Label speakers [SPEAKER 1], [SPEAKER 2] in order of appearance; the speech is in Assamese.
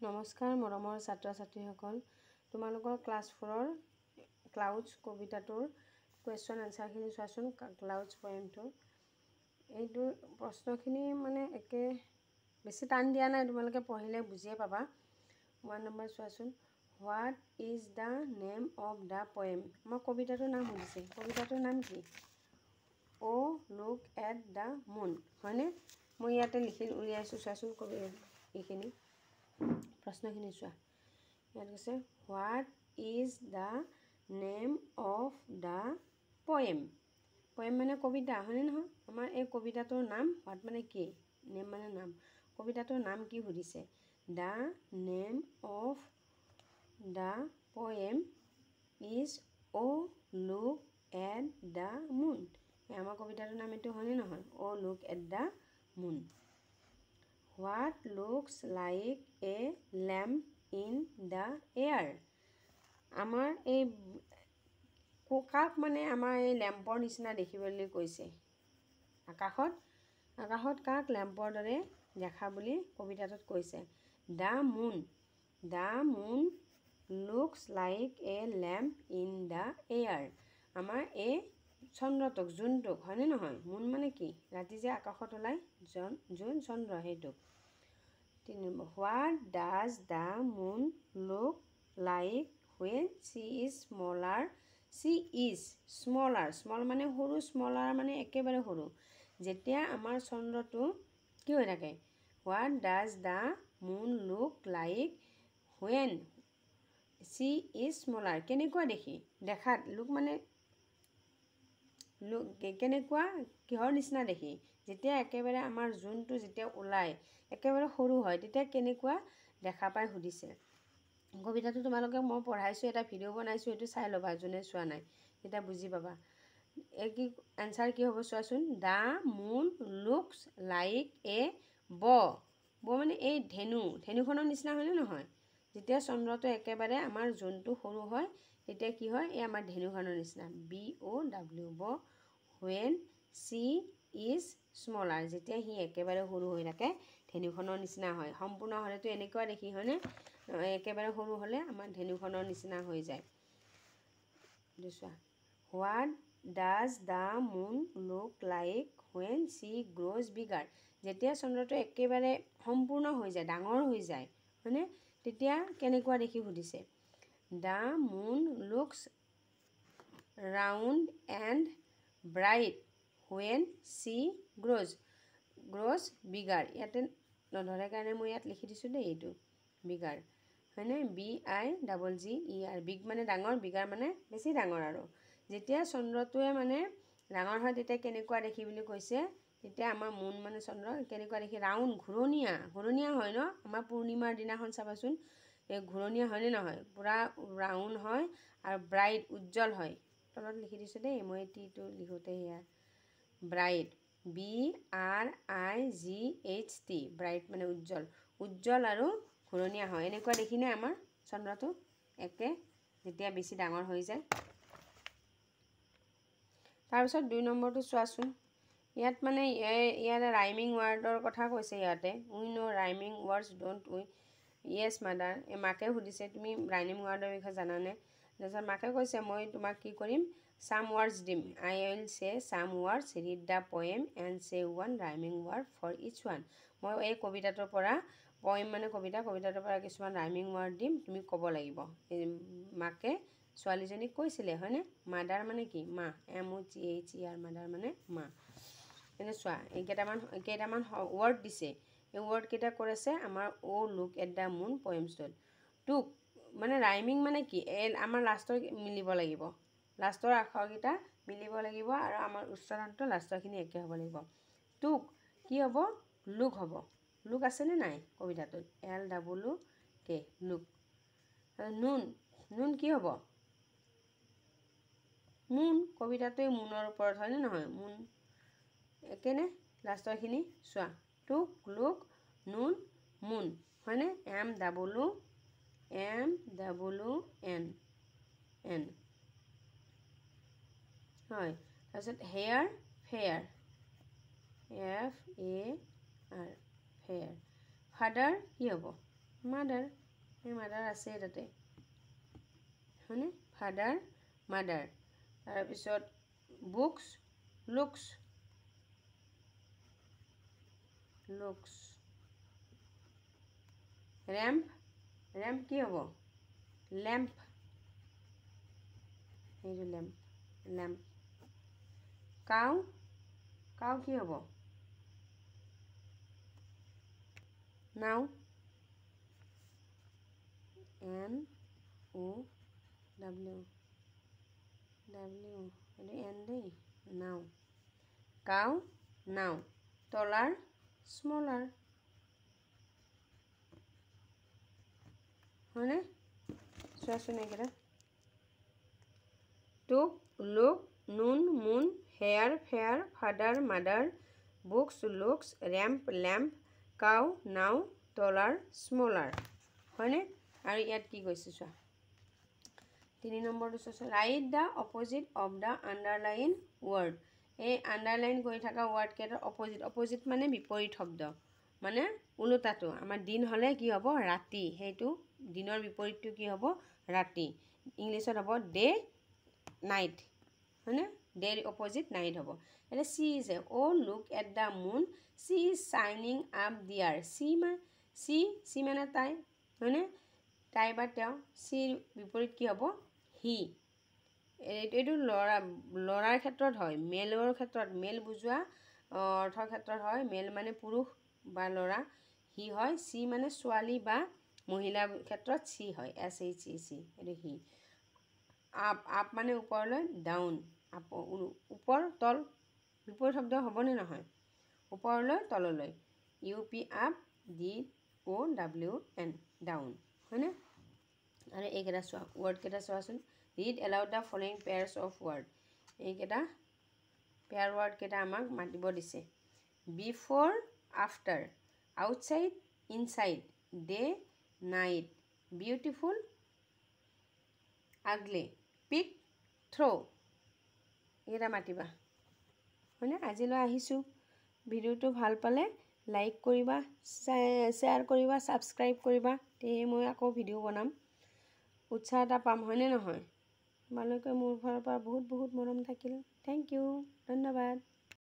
[SPEAKER 1] নমস্কাৰ মৰমৰ ছাত্ৰ ছাত্ৰীসকল, তোমালোকৰ ক্লাছ 4ৰ ক্লাউডছ কবিতাটোৰ কুৱেশ্যন আনচাৰখিনি চোৱাচোন। ক্লাউডছ পয়েমটো এইটো প্ৰশ্নখিনি মানে একে বেছি টান দিয়া নাই, তোমালোকে পঢ়িলে বুজিয়ে পাবা। 1 নম্বৰ চোৱাচোন, what is the name of the poem. আমাৰ কবিতাটোৰ নাম সুধিছে, কবিতাটোৰ নাম কি? অ' লুক এট দ্য মুন, হয়নে? মই ইয়াতে লিখি উলিয়াইছোঁ, চোৱাচোন কবি এইখিনি প্ৰশ্নখিনি চোৱা। ইয়াত কৈছে what is the name of the poem. Poem মানে কবিতা, হয়নে নহয়? আমাৰ এই কবিতাটোৰ নাম, হোৱাট মানে কি, নেম মানে নাম, কবিতাটোৰ নাম কি সুধিছে। The name of the poem is O' look at the moon. আমাৰ কবিতাটোৰ নাম এইটো, হয়নে নহয়? O' look at the moon. What looks like a lamp in the air. আমাৰ এই কাক মানে আমাৰ এই লেম্পৰ নিচিনা দেখিবলৈ কৈছে। আকাশত কাক লেম্পৰ দৰে দেখা বুলি কবিতাটোত কৈছে। The moon looks like a lamp in the air. আমাৰ এই চন্দ্ৰটোক, জোনটোক, হয়নে নহয়? মুন মানে কি? ৰাতি যে আকাশত ওলায় জোন, চন্দ্ৰ, সেইটোক। 3 number, what does the moon look like when Shi is smaller. Shi is smaller, small মানে সৰু, স্মলাৰ মানে একেবাৰে সৰু। যেতিয়া আমাৰ চন্দ্ৰটো কি হৈ থাকে। What does the moon look like when Shi is smaller. কেনেকুৱা দেখি, দেখাত, লুক মানে কেনেকুৱা, কিহৰ নিচিনা দেখি। যেতিয়া একেবাৰে আমাৰ জোনটো যেতিয়া ওলায় একেবাৰে সৰু হয়, তেতিয়া কেনেকুৱা দেখা পাই সুধিছে। কবিতাটো তোমালোকে মই পঢ়াইছোঁ, এটা ভিডিঅ' বনাইছোঁ, সেইটো চাই ল'বা যোনে চোৱা নাই, তেতিয়া বুজি পাবা। এই কি এনচাৰ কি হ'ব চোৱাচোন। দ্য মুন লুকছ লাইক এ ব মানে এই ধেনুখনৰ নিচিনা, হয়নে নহয়? যেতিয়া চন্দ্ৰটো একেবাৰে আমাৰ জোনটো সৰু হয় তেতিয়া কি হয়, এই আমাৰ ধেনুখনৰ নিচিনা, BOW ব। হুৱেন শ্বি ইজ স্মলাৰ, যেতিয়া সি একেবাৰে সৰু হৈ থাকে ধেনুখনৰ নিচিনা হয়। সম্পূৰ্ণ হ'লেতো এনেকুৱা দেখি, হয়নে? একেবাৰে সৰু হ'লে আমাৰ ধেনুখনৰ নিচিনা হৈ যায়। চোৱা, what does the moon look like when she grows bigger. যেতিয়া চন্দ্ৰটো একেবাৰে সম্পূৰ্ণ হৈ যায়, ডাঙৰ হৈ যায়, হয়নে? তেতিয়া কেনেকুৱা দেখি সুধিছে। The moon looks round and bright when she grows bigger. ইয়াতে নধৰে কাৰণে মই ইয়াত লিখি দিছোঁ দেই, এইটো বিগাৰ, হয়নে? BIGGER। বিগ মানে ডাঙৰ, বিগাৰ মানে বেছি ডাঙৰ আৰু। যেতিয়া চন্দ্ৰটোৱে মানে ডাঙৰ হয় তেতিয়া কেনেকুৱা দেখি বুলি কৈছে। তেতিয়া আমাৰ মুন মানে চন্দ্ৰ কেনেকুৱা দেখি, ৰাউণ্ড, ঘূৰণীয়া হয় ন। আমাৰ পূৰ্ণিমাৰ দিনাখন চাবাচোন, এই ঘূৰণীয়া, হয়নে নহয়? পূৰা ৰাউণ্ড হয় আৰু ব্ৰাইট, উজ্জ্বল হয়। তলত লিখি দিছোঁ দেই মই, টিটো লিখোঁতে সেয়া ব্ৰাইট, BRIGHT, ব্ৰাইট মানে উজ্জ্বল আৰু ঘূৰণীয়া হয়। এনেকুৱা দেখিনে আমাৰ চন্দ্ৰটো যেতিয়া বেছি ডাঙৰ হৈ যায়। তাৰপিছত 2 নম্বৰটো চোৱাচোন। ইয়াত মানে ইয়াতে ৰাইমিং ৱাৰ্ডৰ কথা কৈছে। ইয়াতে উই ন' rhyming words don't we. Yes mother, এই মাকে সুধিছে তুমি ৰাইমিং ৱাৰ্ডৰ বিষয়ে জানানে? তাৰপিছত মাকে কৈছে মই তোমাক কি কৰিম, চাম ৱৰ্ডছ দিম। আই will say some words, read the poem and say 1 rhyming word for each one. মই এই কবিতাটোৰ পৰা, পয়েম মানে কবিতাটোৰ পৰা কিছুমান ৰাইমিং ৱৰ্ড দিম, তুমি ক'ব লাগিব। মাকে ছোৱালীজনীক কৈছিলে, হয়নে? মাদাৰ মানে কি, মা, MOTHER, মাদাৰ মানে মা। এনে চোৱা, কেইটামান ৱৰ্ড দিছে। এই ৱৰ্ডকেইটা কৰিছে আমাৰ অ' লুক এট দ্য মুন পয়েমছটোত। টুক মানে ৰাইমিং মানে কি, আমাৰ লাষ্টৰ মিলিব লাগিব, লাষ্টৰ আখৰকেইটা মিলিব লাগিব আৰু আমাৰ উচ্চাৰণটো লাষ্টৰখিনি একে হ'ব লাগিব। টুক কি হ'ব, লুক হ'ব। লুক আছেনে নাই কবিতাটোত, LOOK, লুক। নুন কি হ'ব, মুন। কবিতাটোৱে মুনৰ ওপৰত, হয়নে নহয়? মুন একেনে লাষ্টৰখিনি চোৱা, টুক, লুক, নুন, মুন, হয়নে? MWN হয়। তাৰপিছত hair, fair, FAR, fair. Father কি হ'ব, মাদাৰ এই মাদাৰ আছে তাতে হয়নে ফাদাৰ মাদাৰ তাৰপিছত books looks looks ramp ramp কি হ'ব লেম্প এইটো লেম্প লেম্প কাউ কাউ কি হ'ব নাও N O W W এইটো N দেই নাও কাউ নাও তলাৰ স্মলাৰ হয়নে চোৱাচোন এইকেইটা took look noon moon hair fair father mother books looks ramp lamp cow now taller smaller হয়নে আৰু ইয়াত কি কৈছে চোৱা 3 নম্বৰটো চোৱা right the opposite of the underline word এই আণ্ডাৰলাইন কৰি থকা ৱৰ্ডকেইটাৰ অপজিট মানে বিপৰীত শব্দ মানে ওলোটাটো আমাৰ দিন হ'লে কি হ'ব ৰাতি সেইটো দিনৰ বিপৰীতটো কি হ'ব ৰাতি ইংলিছত হ'ব ডে নাইট হয়নে ডেৰ অপজিট নাইট হ'ব এতিয়া she is O' look at the moon she is শ্বাইনিং আপ দিয়াৰ চি মানে তাই হয়নে তাই বা তেওঁ চিৰ বিপৰীত কি হ'ব হি এইটো ল'ৰাৰ ক্ষেত্ৰত হয় মেলৰ ক্ষেত্ৰত মেল বুজোৱা অৰ্থৰ ক্ষেত্ৰত হয় মেল মানে পুৰুষ বা ল'ৰা হি হয় চি মানে ছোৱালী বা মহিলাৰ ক্ষেত্ৰত চি হয় SHE চি এইটো হি আপ আপ মানে ওপৰলৈ ডাউন ওপৰ তল বিপৰীত শব্দ হ'বনে নহয় ওপৰলৈ তললৈ UP আপ DOWN ডাউন হয়নে আৰু এইকেইটা চোৱা ৱৰ্ডকেইটা চোৱাচোন read aloud the following pairs of word এইকেইটা পেয়াৰ ৱৰ্ডকেইটা আমাক মাতিব দিছে before after outside inside day night beautiful ugly pick throw' এইকেইটা মাতিবা হয়নে আজিলৈ আহিছোঁ ভিডিঅ'টো ভাল পালে লাইক কৰিবা শ্বেয়াৰ কৰিবা ছাবস্ক্ৰাইব কৰিবা তেহে মই আকৌ ভিডিঅ' বনাম উৎসাহ এটা পাম হয়নে নহয় তোমালোকে মোৰ ফালৰ পৰা বহুত বহুত মৰম থাকিল থেংক ইউ ধন্যবাদ